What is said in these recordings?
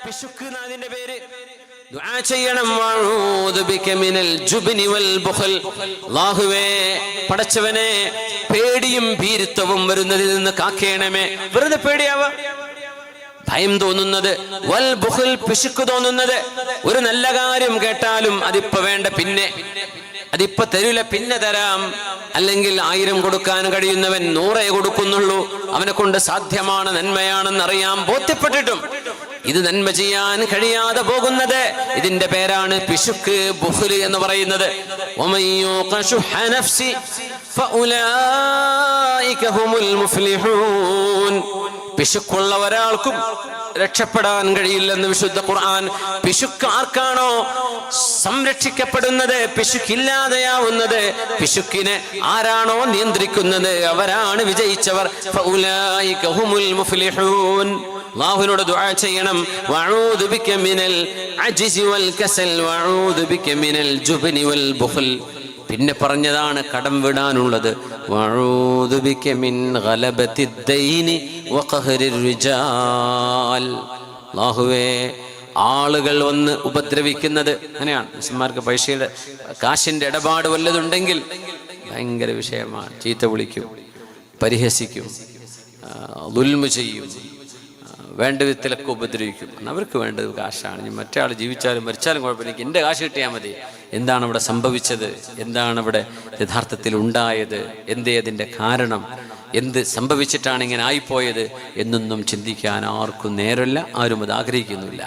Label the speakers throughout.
Speaker 1: പിശുക്ക് എന്നതിന്റെ പേര്. ദുആ ചെയ്യണം. വഅഊദു ബിക മിനൽ ജുബ്നി വൽ ബുഖൽ. അല്ലാഹുവേ, പടച്ചവനെ, പേടിയും ഭീരുത്വവും വരുന്നതിൽ നിന്ന് കാക്കേണമേ. വെറുതെ പേടിയാവാ, ഭയം തോന്നുന്നത്, വൽ ബുഖൽ, പിശുക്ക് തോന്നുന്നത്. ഒരു നല്ല കാര്യം കേട്ടാലും അതിപ്പോ വേണ്ട, പിന്നെ അതിപ്പോ തരൂല, പിന്നെ തരാം. അല്ലെങ്കിൽ 1000 കൊടുക്കാൻ കഴിയുന്നവൻ 100 കൊടുക്കുന്നുള്ളൂ. അവനെ കൊണ്ട് സാധ്യമാണ്, നന്മയാണെന്നറിയാം, ബോധ്യപ്പെട്ടിട്ടും ഇത് നന്മ ചെയ്യാൻ കഴിയാതെ പോകുന്നത്, ഇതിന്റെ പേരാണ് പിശുക്ക്, ബുഖ്ല് എന്ന് പറയുന്നത്. പിശുക്കുള്ള ഒരാൾക്കും രക്ഷപ്പെടാൻ കഴിയില്ലെന്ന് വിശുദ്ധ ഖുർആൻ. പിശുക്ക് ആർക്കാണോ സംരക്ഷിക്കപ്പെടുന്നത്, പിശുക്കില്ലാതെയാവുന്നത്, പിശുക്കിനെ ആരാണോ നിയന്ത്രിക്കുന്നത്, അവരാണ് വിജയിച്ചവർ. ഫഉലൈക ഹുമുൽ മുഫ്ലിഹൂൻ. അല്ലാഹുവിനോട് ദുആ ചെയ്യണം. വഅഊദു ബിക മിനൽ അജ്സി വൽ കസൽ വഅഊദു ബിക മിനൽ ജുബ്നി വൽ ബുഖൽ. പിന്നെ പറഞ്ഞതാണ് കടം വിടാനുള്ളത്. വഅഊദു ബിക മിൻ ഗലബത്തിദ് ദൈനി വഖഹരിർ റിജാൽ. അല്ലാഹുവേ, ആളുകൾ വന്ന് ഉപദ്രവിക്കുന്നത് അങ്ങനെയാണ്. മനുഷ്യന്മാർക്ക് പൈസയുടെ കാശിന്റെ ഇടപാട് വല്ലതുണ്ടെങ്കിൽ ഭയങ്കര വിഷയമാണ്. ചീത്ത വിളിക്കും, പരിഹസിക്കും, ദുൽമ് ചെയ്യും, വേണ്ട വിധത്തിലൊക്കെ ഉപദ്രവിക്കും. അവർക്ക് വേണ്ടത് കാശാണ്. ഇനി മറ്റേ ആൾ ജീവിച്ചാലും മരിച്ചാലും കുഴപ്പമില്ല, എനിക്ക് എൻ്റെ കാശ് കിട്ടിയാൽ മതി. എന്താണ് ഇവിടെ സംഭവിച്ചത്, എന്താണ് ഇവിടെ യഥാർത്ഥത്തിൽ ഉണ്ടായത്, എന്തേ അതിൻ്റെ കാരണം, എന്ത് സംഭവിച്ചിട്ടാണ് ഇങ്ങനെ ആയിപ്പോയത് എന്നൊന്നും ചിന്തിക്കാൻ ആർക്കും നേരമില്ല, ആരും അത് ആഗ്രഹിക്കുന്നില്ല.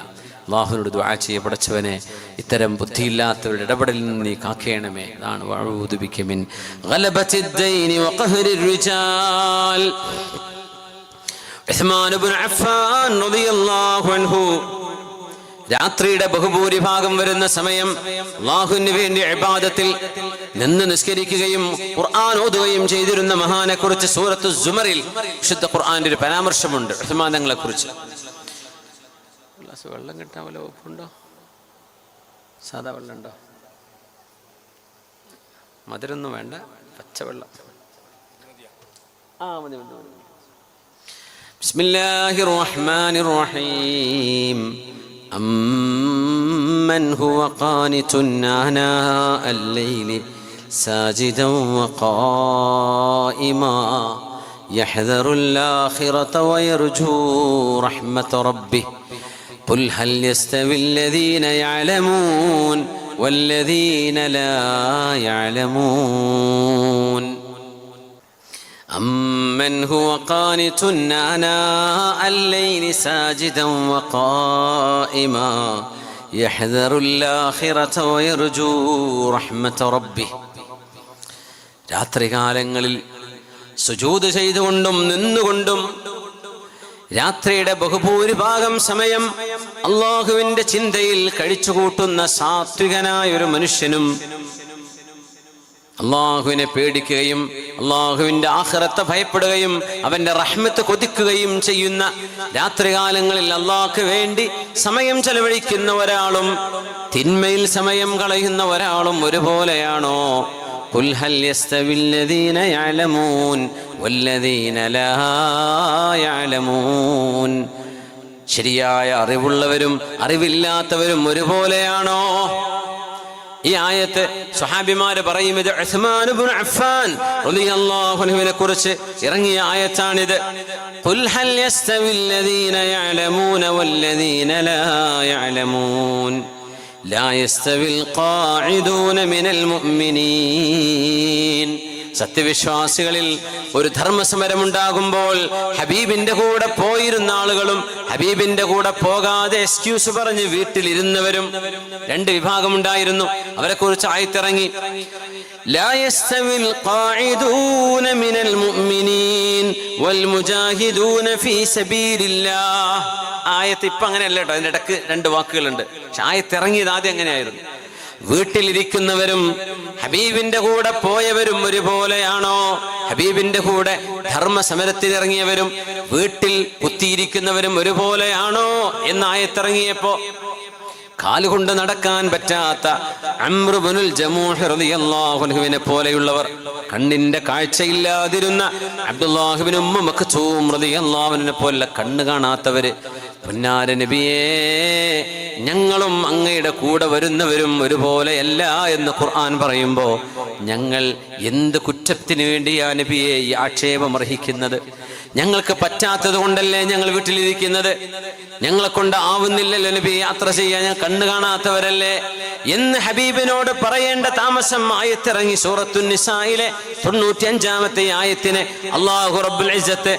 Speaker 1: അല്ലാഹുവിനോട് ദുആ ചെയ്യ, പടച്ചവനെ, ഇത്തരം ബുദ്ധിയില്ലാത്തവരുടെ ഇടപെടലിൽ നിന്ന് നീ കാക്കേണമേ. അതാണ് വഅഊദു ബിക മിൻ ഗലബത്തിദ് ദൈനി വഖഹരിർ റിജാൽ. ഉസ്മാൻ ഇബ്നു അഫ്ഫാൻ റളിയല്ലാഹു അൻഹു രാത്രിയുടെ ബഹുഭൂരിഭാഗം വരുന്ന സമയം അല്ലാഹുവിന് വേണ്ടി ഇബാദത്തിൽ നിന്ന് നിസ്കരിക്കുകയും ഖുർആൻ ഓതുകയും ചെയ്തിരുന്ന മഹാനെ കുറിച്ച് സൂറത്തു സുമറിൽ വിശുദ്ധ ഖുർആന്റെ ഒരു പരാമർശമുണ്ട് ഉസ്മാൻ തങ്ങളെ കുറിച്ച്. വെള്ളം കിട്ടാൻ വല്ല ഉപ്പുണ്ടോ? സാധാ വെള്ളം ഉണ്ടോ? മധുരൊന്നും വേണ്ട, പച്ചവെള്ളം. മതി മതി മതി. ബിസ്മില്ലാഹിർ റഹ്മാനിർ റഹീം. അമ്മൻ ഹുവ ഖാനിതുൻ ആനാഅൽ ലൈലി സാജിദൻ വഖായിമാ യഹ്ദറുൽ ആഖിറത വയർജൂ റഹ്മത റബ്ബിഹി ഖുൽ ഹൽ യസ്തവിൽ ലദീന യഅലമൂൻ വല്ലദീന ലാ യഅലമൂൻ. أمن هو قانت آناء الليل ساجدا وقائما يحذر الآخرة ويرجو رحمة ربه. രാത്രികാലങ്ങളിൽ സുജൂദ് ചെയ്തുകൊണ്ടും നിന്നുകൊണ്ടും രാത്രിയുടെ ബഹുഭൂരിഭാഗം സമയം അല്ലാഹുവിന്റെ ചിന്തയിൽ കഴിച്ചുകൂട്ടുന്ന സാത്വികനായ ഒരു മനുഷ്യനും അല്ലാഹുവിനെ പേടിക്കുകയും അല്ലാഹുവിന്റെ ആഖിറത്തെ ഭയപ്പെടുകയും അവന്റെ റഹ്മത്ത് കൊതിക്കുകയും ചെയ്യുന്ന രാത്രികാലങ്ങളിൽ അല്ലാഹുവിന് വേണ്ടി സമയം ചെലവഴിക്കുന്ന ഒരാളും തിന്മയിൽ സമയം കളയുന്ന ഒരാളും ഒരുപോലെയാണോ? ഖുൽ ഹൽ യസ്തവിൽ ലദീന യഅലമൂൻ വല്ലദീന ലാ യഅലമൂൻ. ശരിയായ അറിവുള്ളവരും അറിവില്ലാത്തവരും ഒരുപോലെയാണോ? ഈ ആയത്ത് സ്വഹാബിമാര് പറയും ഇത് ഉസ്മാൻ ഇബ്നു അഫ്ഫാൻ റളിയല്ലാഹു അൻഹുവിനെ കുറിച്ച് ഇറങ്ങിയ ആയത്താണിത്. ഖുൽ ഹൽ യസ്തവിൽ ലദീന യഅലമൂന വല്ലദീന ലാ യഅലമൂൻ ലാ യസ്തവിൽ ഖാഇദൂന മിനൽ മുഅ്മിനീൻ. സത്യവിശ്വാസികളിൽ ഒരു ധർമ്മസമരമുണ്ടാകുമ്പോൾ ഹബീബിന്റെ കൂടെ പോയിരുന്ന ആളുകളും ഹബീബിന്റെ കൂടെ പോകാതെ എക്സ്ക്യൂസ് പറഞ്ഞ് വീട്ടിലിരുന്നവരും രണ്ട് വിഭാഗമുണ്ടായിരുന്നു. അവരെ കുറിച്ച് ആയത്തിറങ്ങി. ലാ യസ്തവിൽ ഖാഇദൂന മിനൽ മുഅ്മിനീൻ വൽ മുജാഹിദൂന ഫീ സബീലില്ലാഹ്. ആയത്ത് ഇപ്പം അങ്ങനെയല്ല കേട്ടോ, അതിൻ്റെ ഇടയ്ക്ക് രണ്ട് വാക്കുകളുണ്ട്. പക്ഷെ ആയത്തിറങ്ങിയത് ആദ്യം എങ്ങനെയായിരുന്നു? വീട്ടിലിരിക്കുന്നവരും ഹബീബിന്റെ കൂടെ പോയവരും ഒരുപോലെയാണോ? ഹബീബിന്റെ കൂടെ ധർമ്മസമരത്തിനിറങ്ങിയവരും വീട്ടിൽ കുത്തിയിരിക്കുന്നവരും ഒരുപോലെയാണോ എന്ന് ആയത്തിറങ്ങിയപ്പോ കാലുകൊണ്ട് നടക്കാൻ പറ്റാത്ത അംർ ഇബ്നുൽ ജമൂഹ് റളിയല്ലാഹു അൻഹുവിനെ പോലെയുള്ളവർ, കണ്ണിന്റെ കാഴ്ചയില്ലാതിരുന്ന അബ്ദുല്ലാഹ് ഇബ്നു ഉമ്മ മക്തൂം റളിയല്ലാഹു അൻഹുവിനെ പോലെ കണ്ണ് കാണാത്തവര്, പൊന്നാര നബിയേ, ഞങ്ങളും അങ്ങയുടെ കൂടെ വരുന്നവരും ഒരുപോലെയല്ല എന്ന് ഖുർആൻ പറയുമ്പോൾ ഞങ്ങൾ എന്ത് കുറ്റത്തിന് വേണ്ടിയാ നബിയെ ഈ ആക്ഷേപം അർഹിക്കുന്നത്? ഞങ്ങൾക്ക് പറ്റാത്തത് കൊണ്ടല്ലേ ഞങ്ങൾ വീട്ടിലിരിക്കുന്നത്? ഞങ്ങളെ കൊണ്ട് ആവുന്നില്ലല്ലോ നബി യാത്ര ചെയ്യാൻ, ഞാൻ കണ്ണു കാണാത്തവരല്ലേ എന്ന് ഹബീബിനോട് പറയേണ്ട താമസം ആയത്തിറങ്ങി. സൂറത്തുൻ നിസായിലെ 95-ാമത്തെ ആയത്തിന് അല്ലാഹു റബ്ബുൽ ഇസ്സത്ത്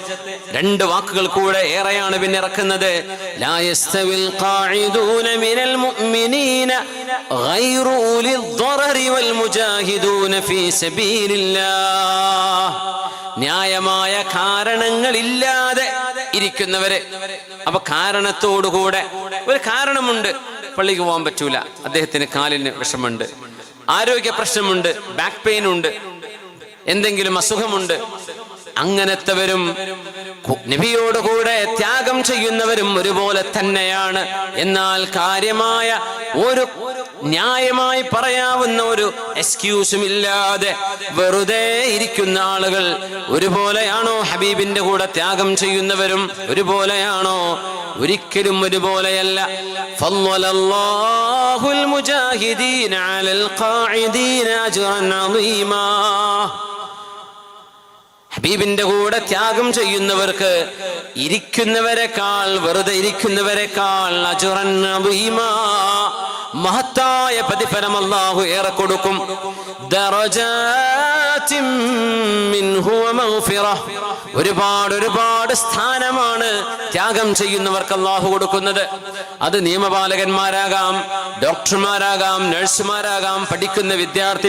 Speaker 1: 2 വാക്കുകൾ കൂടെ ഏറെയാണ് പിന്നെ ഇറക്കുന്നത്. ലാ യസ്തവിൽ ഖാഇദൂന മിനൽ മുഅ്മിനീന ഗൈറു ഉലിൽ ളറരി വൽ മുജാഹിദൂന ഫീ സബീലില്ലാഹ്. ന്യായമായ കാരണങ്ങളില്ലാതെ ഇരിക്കുന്നവരെ. അപ്പൊ കാരണത്തോടുകൂടെ ഒരു കാരണമുണ്ട്, പള്ളിക്ക് പോകാൻ പറ്റൂല, അദ്ദേഹത്തിന് കാലിന് വിഷമുണ്ട്, ആരോഗ്യ പ്രശ്നമുണ്ട്, ബാക്ക് പെയിൻ ഉണ്ട്, എന്തെങ്കിലും അസുഖമുണ്ട്, അങ്ങനത്തെവരും നബിയോടുകൂടെ ത്യാഗം ചെയ്യുന്നവരും ഒരുപോലെ തന്നെയാണ്. എന്നാൽ കാര്യമായ ഒരു ന്യായമായി പറയാവുന്ന ഒരു എക്സ്ക്യൂസും ഇല്ലാതെ വെറുതെ ഇരിക്കുന്ന ആളുകൾ ഒരുപോലെയാണോ? ഹബീബിന്റെ കൂടെ ത്യാഗം ചെയ്യുന്നവരും ഒരുപോലെയാണോ? ഒരിക്കലും ഒരുപോലെയല്ല. ഫളലല്ലാഹുൽ മുജാഹിദീന അലൽ ഖാഇദീന അജ്റൻ അളീമാ. ഹബീബിന്റെ കൂടെ ത്യാഗം ചെയ്യുന്നവർക്ക് ഇരിക്കുന്നവരെക്കാൾ, വെറുതെ ഇരിക്കുന്നവരെക്കാൾ അജ്റൻ അളീമാ, മഹത്തായ പ്രതിഫലം അല്ലാഹു ഏറെ കൊടുക്കും. ദറജാതിൻ മിൻഹു വമഗ്ഫിറ. ഒരുപാട് സ്ഥാനമാണ് ത്യാഗം ചെയ്യുന്നവർക്ക് അല്ലാഹു കൊടുക്കുന്നത്. അത് നിയമപാലകന്മാരാകാം, ഡോക്ടർമാരാകാം, നഴ്സുമാരാകാം, പഠിക്കുന്ന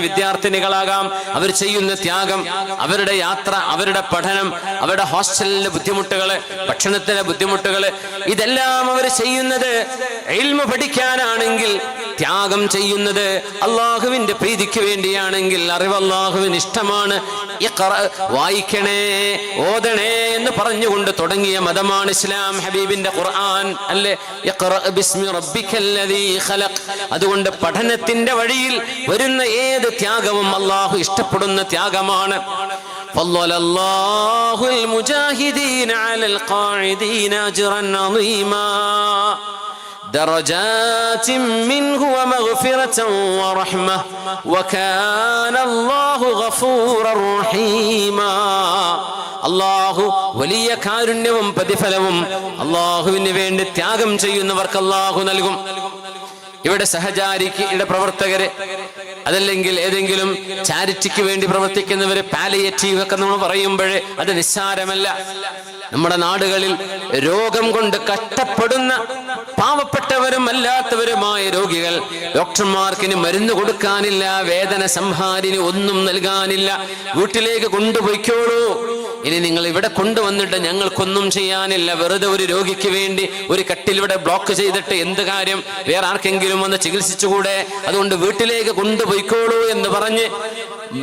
Speaker 1: വിദ്യാർത്ഥിനികളാകാം. അവർ ചെയ്യുന്ന ത്യാഗം, അവരുടെ യാത്ര, അവരുടെ പഠനം, അവരുടെ ഹോസ്റ്റലിലെ ബുദ്ധിമുട്ടുകള്, ഭക്ഷണത്തിലെ ബുദ്ധിമുട്ടുകള്, ഇതെല്ലാം അവർ ചെയ്യുന്നത് ഇൽമു പഠിക്കാനാണെങ്കിൽ, ത്യാഗം ചെയ്യുന്നത് അള്ളാഹുവിന്റെ പ്രീതിക്ക് വേണ്ടിയാണെങ്കിൽ, അറിവ് അള്ളാഹുവിന് ഇഷ്ടമാണ്, വായിക്കണേ, ഓതണേ എന്ന് പറഞ്ഞുകൊണ്ട് തുടങ്ങിയ മതമാണ് ഇസ്ലാം, ഹബീബിന്റെ ഖുർആൻ അല്ലേ? ഇഖ്റ ബിസ്മി റബ്ബിക്കല്ലദീ ഖലഖ്. അതുകൊണ്ട് പഠനത്തിന്റെ വഴിയിൽ വരുന്ന ഏത് ത്യാഗവും അള്ളാഹു ഇഷ്ടപ്പെടുന്ന ത്യാഗമാണ്. ഫളലല്ലാഹുൽ മുജാഹിദീന അലൽ ഖാഇദീന അജ്റൻ അളീമാ. درجات منه ومغفرة ورحمة وكان الله غفورا رحيما. അല്ലാഹു വലിയ കാരുണ്യവും പ്രതിഫലവും അല്ലാഹുവിന് വേണ്ടി ത്യാഗം ചെയ്യുന്നവർക്ക് അല്ലാഹു നൽകും. ഇവിടെ സഹചാരിയുടെ പ്രവർത്തകര്, അതല്ലെങ്കിൽ ഏതെങ്കിലും ചാരിറ്റിക്ക് വേണ്ടി പ്രവർത്തിക്കുന്നവര്, പാലിയേറ്റീവ് ഒക്കെ നമ്മൾ പറയുമ്പോഴേ അത് നിസ്സാരമല്ല. നമ്മുടെ നാടുകളിൽ രോഗം കൊണ്ട് കഷ്ടപ്പെടുന്ന പാവപ്പെട്ടവരും അല്ലാത്തവരുമായ രോഗികൾ, ഡോക്ടർമാർക്കിന് മരുന്ന് കൊടുക്കാനില്ല, വേദന സംഹാരിന് ഒന്നും നൽകാനില്ല, വീട്ടിലേക്ക് കൊണ്ടുപോയിക്കോളൂ, ഇനി നിങ്ങൾ ഇവിടെ കൊണ്ടുവന്നിട്ട് ഞങ്ങൾക്കൊന്നും ചെയ്യാനില്ല, വെറുതെ ഒരു രോഗിക്ക് വേണ്ടി ഒരു കട്ടിൽ ഇവിടെ ബ്ലോക്ക് ചെയ്തിട്ട് എന്ത് കാര്യം, വേറെ ആർക്കെങ്കിലും വന്ന് ചികിത്സിച്ചുകൂടെ, അതുകൊണ്ട് വീട്ടിലേക്ക് കൊണ്ടുപോയിക്കോളൂ എന്ന് പറഞ്ഞ്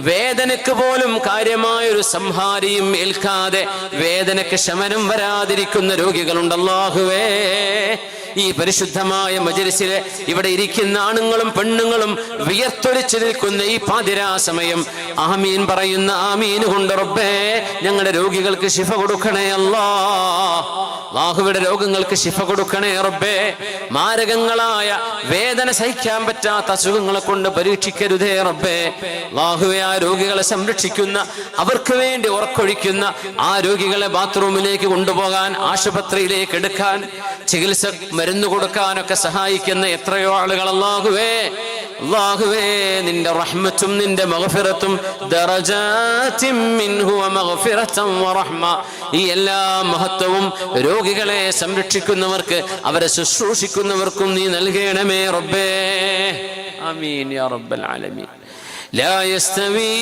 Speaker 1: വേദനക്ക് പോലും കാര്യമായൊരു സംഹാരിയും ഏൽക്കാതെ വേദനക്ക് ശമനം വരാതിരിക്കുന്ന രോഗികളുണ്ട്. അല്ലാഹുവേ, ഈ പരിശുദ്ധമായ മജ്‌ലിസിലെ ഇവിടെ ഇരിക്കുന്ന ആണുങ്ങളും പെണ്ണുങ്ങളും വിയർത്തൊലിച്ചു നിൽക്കുന്ന ഈ പാതിരാ സമയം ആമീൻ പറയുന്ന ആമീൻ കൊണ്ട് റബ്ബേ ഞങ്ങളുടെ രോഗികൾക്ക് ശിഫ കൊടുക്കണേ അല്ലാഹ്. അല്ലാഹുവിന്റെ രോഗങ്ങൾക്ക് ശിഫ കൊടുക്കണേ റബ്ബേ. മാരകങ്ങളായ വേദന സഹിക്കാൻ പറ്റാത്ത അസുഖങ്ങളെ കൊണ്ട് പരീക്ഷിക്കരുതേ റബ്ബേ. അല്ലാഹുവേ, ആ രോഗികളെ സംരക്ഷിക്കുന്ന, അവർക്ക് വേണ്ടി ഉറക്കൊഴിക്കുന്ന ആ രോഗികളെ ബാത്റൂമിലേക്ക് കൊണ്ടുപോകാൻ, ആശുപത്രിയിലേക്ക് എടുക്കാൻ, ചികിത്സ മരുന്ന് കൊടുക്കാനൊക്കെ സഹായിക്കുന്ന എത്രയോ ആളുകൾ. അല്ലാഹുവേ, അല്ലാഹുവേ, നിന്റെ റഹ്മത്തും നിന്റെ മഗ്ഫിറത്തും, ദറജാതിൻ മിൻഹു വമഗ്ഫിറതൻ വറഹ്മ, ഈ എല്ലാ മഹത്വവും രോഗികളെ സംരക്ഷിക്കുന്നവർക്ക്, അവരെ ശുശ്രൂഷിക്കുന്നവർക്കും നീ നൽകണമേ റബ്ബേ. ആമീൻ യാ റബ്ബൽ ആലമീൻ. ലാ യസ്തവി